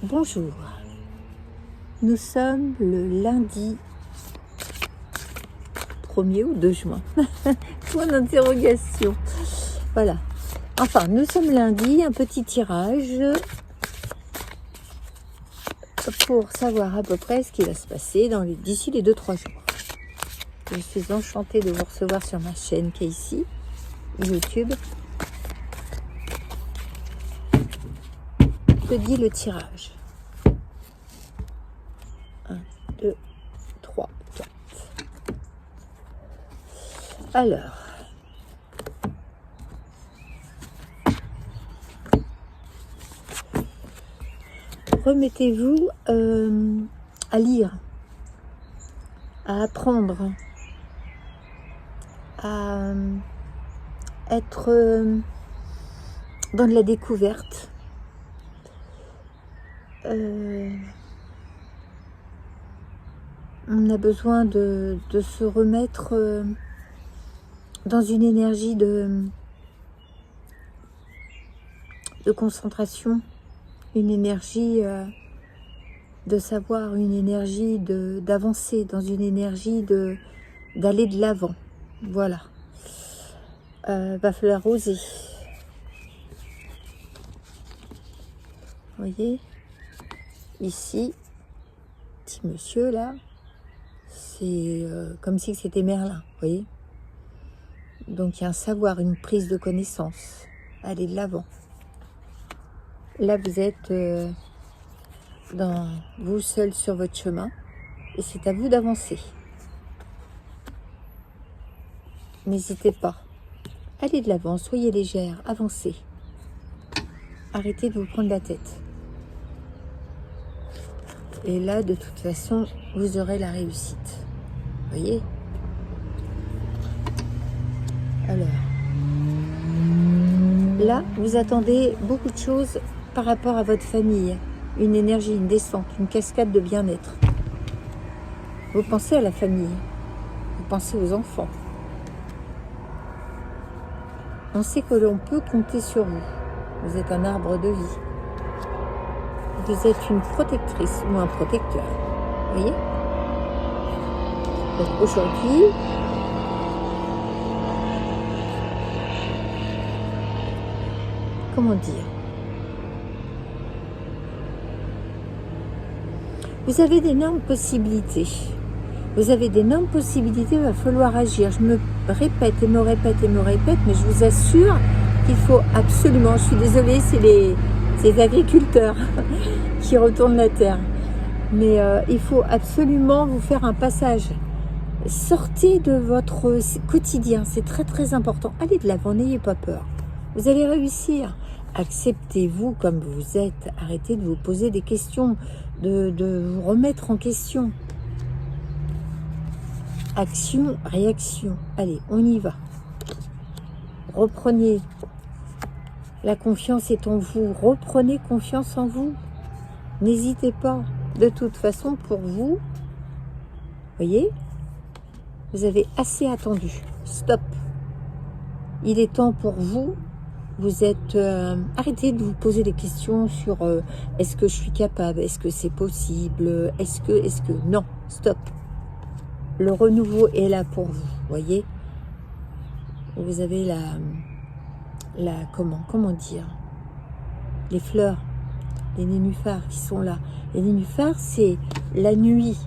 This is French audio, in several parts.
Bonjour, nous sommes le lundi 1er ou 2 juin, point d'interrogation, voilà, enfin nous sommes lundi, un petit tirage pour savoir à peu près ce qui va se passer d'ici les 2-3 jours. Je suis enchantée de vous recevoir sur ma chaîne qui est ici, YouTube. Que dit le tirage? 1, 2, 3, 4. Alors, remettez-vous à lire, à apprendre, à être dans de la découverte. On a besoin de se remettre dans une énergie de concentration, une énergie de savoir, une énergie d'avancer, dans une énergie d'aller de l'avant. Voilà. Va falloir oser. Vous voyez, ici, petit monsieur là, c'est comme si c'était Merlin, vous voyez. Donc il y a un savoir, une prise de connaissance, aller de l'avant. Là vous êtes vous seul sur votre chemin et c'est à vous d'avancer. N'hésitez pas, allez de l'avant, soyez légère, avancez. Arrêtez de vous prendre la tête. Et là, de toute façon, vous aurez la réussite. Vous voyez? Alors, là, vous attendez beaucoup de choses par rapport à votre famille. Une énergie, une descente, une cascade de bien-être. Vous pensez à la famille. Vous pensez aux enfants. On sait que l'on peut compter sur vous. Vous êtes un arbre de vie. Vous êtes une protectrice ou un protecteur. Vous voyez? Donc aujourd'hui, comment dire? Vous avez d'énormes possibilités. Vous avez d'énormes possibilités, il va falloir agir. Je me répète et me répète et me répète, mais je vous assure qu'il faut absolument, je suis désolée, c'est les agriculteurs qui retournent la terre. Mais il faut absolument vous faire un passage. Sortez de votre quotidien, c'est très très important. Allez de l'avant, n'ayez pas peur. Vous allez réussir. Acceptez-vous comme vous êtes. Arrêtez de vous poser des questions, de vous remettre en question. Action, réaction. Allez, on y va. Reprenez. La confiance est en vous. Reprenez confiance en vous. N'hésitez pas. De toute façon, pour vous, voyez, vous avez assez attendu. Stop. Il est temps pour vous. Vous êtes... arrêtez de vous poser des questions sur est-ce que je suis capable, est-ce que c'est possible, est-ce que... Non, stop. Le renouveau est là pour vous, voyez. Vous avez comment dire, les fleurs, les nénuphars qui sont là. Les nénuphars, c'est la nuit.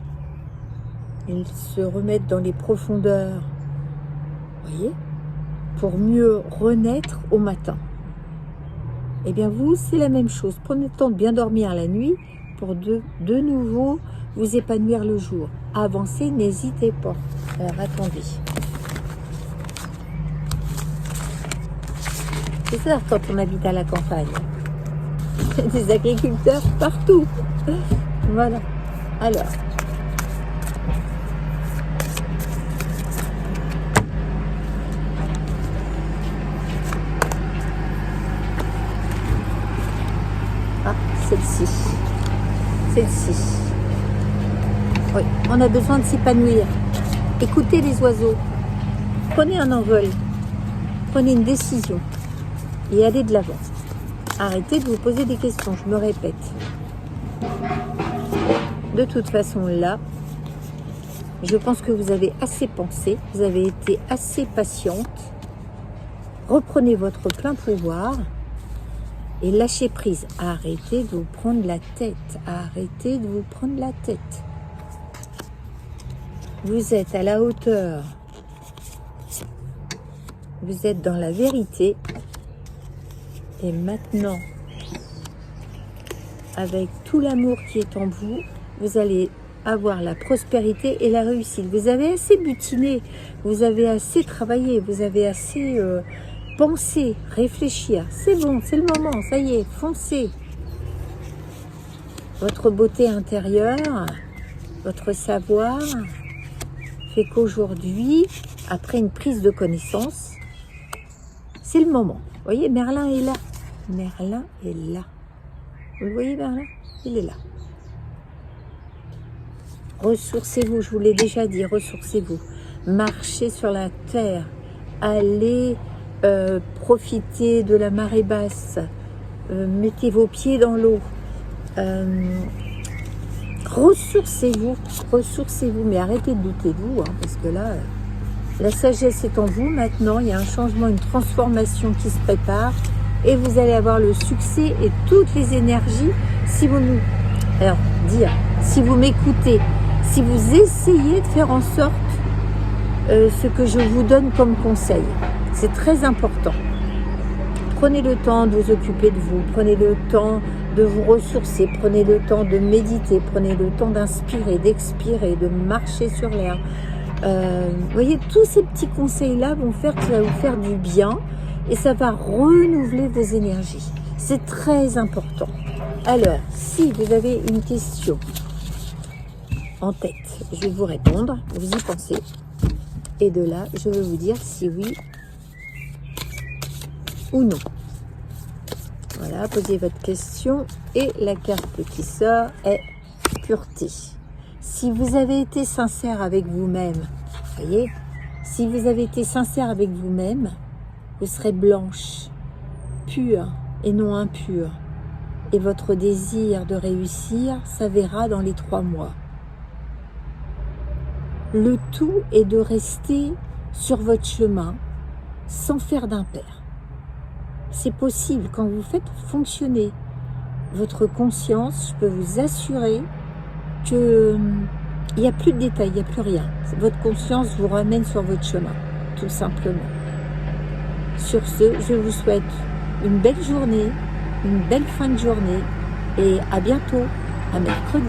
Ils se remettent dans les profondeurs, voyez, pour mieux renaître au matin. Eh bien vous, c'est la même chose. Prenez le temps de bien dormir la nuit pour de nouveau vous épanouir le jour. Avancez, n'hésitez pas. Alors attendez. C'est ça quand on habite à la campagne. Des agriculteurs partout. Voilà. Alors. Ah, celle-ci. Celle-ci. Oui, on a besoin de s'épanouir. Écoutez les oiseaux. Prenez un envol. Prenez une décision. Et allez de l'avant. Arrêtez de vous poser des questions, je me répète. De toute façon, là, je pense que vous avez assez pensé, vous avez été assez patiente. Reprenez votre plein pouvoir et lâchez prise. Arrêtez de vous prendre la tête. Arrêtez de vous prendre la tête. Vous êtes à la hauteur. Vous êtes dans la vérité. Et maintenant, avec tout l'amour qui est en vous, vous allez avoir la prospérité et la réussite. Vous avez assez butiné, vous avez assez travaillé, vous avez assez pensé, réfléchir. C'est bon, c'est le moment, ça y est, foncez. Votre beauté intérieure, votre savoir, fait qu'aujourd'hui, après une prise de connaissance, c'est le moment. Vous voyez, Merlin est là. Merlin est là. Vous le voyez, Merlin? Il est là. Ressourcez-vous, je vous l'ai déjà dit, ressourcez-vous. Marchez sur la terre. Allez profiter de la marée basse. Mettez vos pieds dans l'eau. Ressourcez-vous, ressourcez-vous. Mais arrêtez de douter de vous, hein, parce que là, la sagesse est en vous. Maintenant, il y a un changement, une transformation qui se prépare. Et vous allez avoir le succès et toutes les énergies. Si vous nous... Alors, si vous m'écoutez, si vous essayez de faire en sorte ce que je vous donne comme conseil, c'est très important. Prenez le temps de vous occuper de vous, prenez le temps de vous ressourcer, prenez le temps de méditer, prenez le temps d'inspirer, d'expirer, de marcher sur l'air. Vous voyez, tous ces petits conseils-là vont faire que ça va vous faire du bien et ça va renouveler vos énergies. C'est très important. Alors, si vous avez une question en tête, je vais vous répondre, vous y pensez. Et de là, je vais vous dire si oui ou non. Voilà, posez votre question. Et la carte qui sort est pureté. Si vous avez été sincère avec vous-même, voyez, si vous avez été sincère avec vous-même, vous serez blanche, pure et non impure. Et votre désir de réussir s'avérera dans les 3 mois. Le tout est de rester sur votre chemin sans faire d'impair. C'est possible quand vous faites fonctionner votre conscience, je peux vous assurer qu'il n'y a plus de détails, il n'y a plus rien. Votre conscience vous ramène sur votre chemin, tout simplement. Sur ce, je vous souhaite une belle journée, une belle fin de journée et à bientôt, à mercredi.